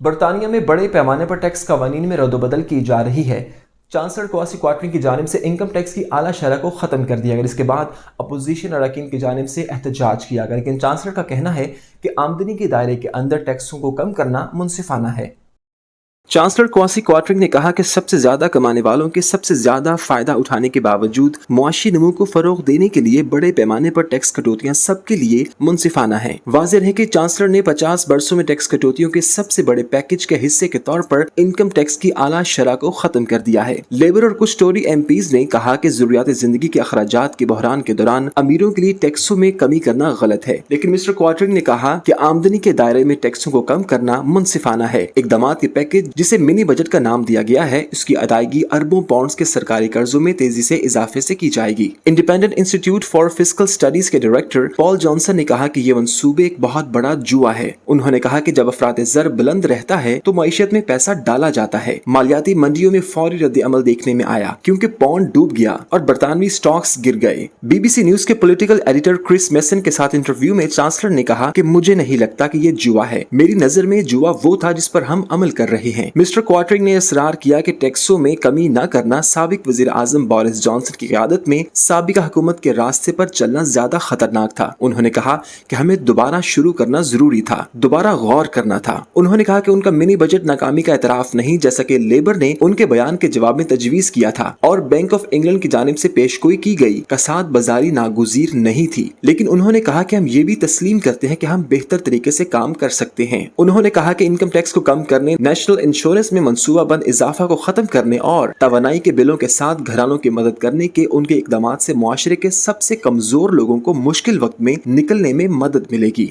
برطانیہ میں بڑے پیمانے پر ٹیکس قوانین میں ردوبدل کی جا رہی ہے۔ چانسلر کوسی کوارٹرنگ کی جانب سے انکم ٹیکس کی اعلیٰ شرح کو ختم کر دیا گیا، اس کے بعد اپوزیشن اراکین کی جانب سے احتجاج کیا گیا، لیکن چانسلر کا کہنا ہے کہ آمدنی کے دائرے کے اندر ٹیکسوں کو کم کرنا منصفانہ ہے۔ چانسلر کوسی کوارٹرنگ نے کہا کہ سب سے زیادہ کمانے والوں کے سب سے زیادہ فائدہ اٹھانے کے باوجود معاشی نمو کو فروغ دینے کے لیے بڑے پیمانے پر ٹیکس کٹوتیاں سب کے لیے منصفانہ ہیں۔ واضح ہے کہ چانسلر نے 50 برسوں میں ٹیکس کٹوتیوں کے سب سے بڑے پیکج کے حصے کے طور پر انکم ٹیکس کی اعلیٰ شرح کو ختم کر دیا ہے۔ لیبر اور کچھ ٹوری ایم پیز نے کہا کہ ضروریات زندگی کے اخراجات کے بحران کے دوران امیروں کے لیے ٹیکسوں میں کمی کرنا غلط ہے، لیکن مسٹر کوارٹرنگ نے کہا کہ آمدنی کے دائرے میں ٹیکسوں کو کم کرنا منصفانہ ہے۔ اقدامات کے پیکج جسے منی بجٹ کا نام دیا گیا ہے، اس کی ادائیگی اربوں پاؤنڈز کے سرکاری قرضوں میں تیزی سے اضافے سے کی جائے گی۔ Independent institute for fiscal studies کے ڈائریکٹر پال جانسن نے کہا کہ یہ منصوبے ایک بہت بڑا جوا ہے۔ انہوں نے کہا کہ جب افراط زر بلند رہتا ہے تو معیشت میں پیسہ ڈالا جاتا ہے۔ مالیاتی منڈیوں میں فوری رد عمل دیکھنے میں آیا کیونکہ پاؤنڈ ڈوب گیا اور برطانوی سٹاکس گر گئے۔ بی بی سی نیوز کے پولیٹیکل ایڈیٹر کرس میسن کے ساتھ انٹرویو میں چانسلر نے کہا کہ مجھے نہیں لگتا کہ یہ جوا ہے، میری نظر میں جوا وہ تھا جس پر ہم عمل کر رہے ہیں۔ مسٹر کوارٹرنگ نے اصرار کیا کہ ٹیکسوں میں کمی نہ کرنا سابق وزیر اعظم بورس جانسن کی قیادت میں سابقہ حکومت کے راستے پر چلنا زیادہ خطرناک تھا۔ انہوں نے کہا کہ ہمیں دوبارہ شروع کرنا ضروری تھا، دوبارہ غور کرنا تھا۔ انہوں نے کہا کہ ان کا منی بجٹ ناکامی کا اعتراف نہیں، جیسا کہ لیبر نے ان کے بیان کے جواب میں تجویز کیا تھا، اور بینک آف انگلینڈ کی جانب سے پیشگوئی کی گئی کساد بازاری ناگزیر نہیں تھی، لیکن انہوں نے کہا کہ ہم یہ بھی تسلیم کرتے ہیں کہ ہم بہتر طریقے سے کام کر سکتے ہیں۔ انہوں نے کہا کہ انکم ٹیکس کو کم کرنے، نیشنل انشورنس میں منصوبہ بند اضافہ کو ختم کرنے اور توانائی کے بلوں کے ساتھ گھرانوں کی مدد کرنے کے ان کے اقدامات سے معاشرے کے سب سے کمزور لوگوں کو مشکل وقت میں نکلنے میں مدد ملے گی۔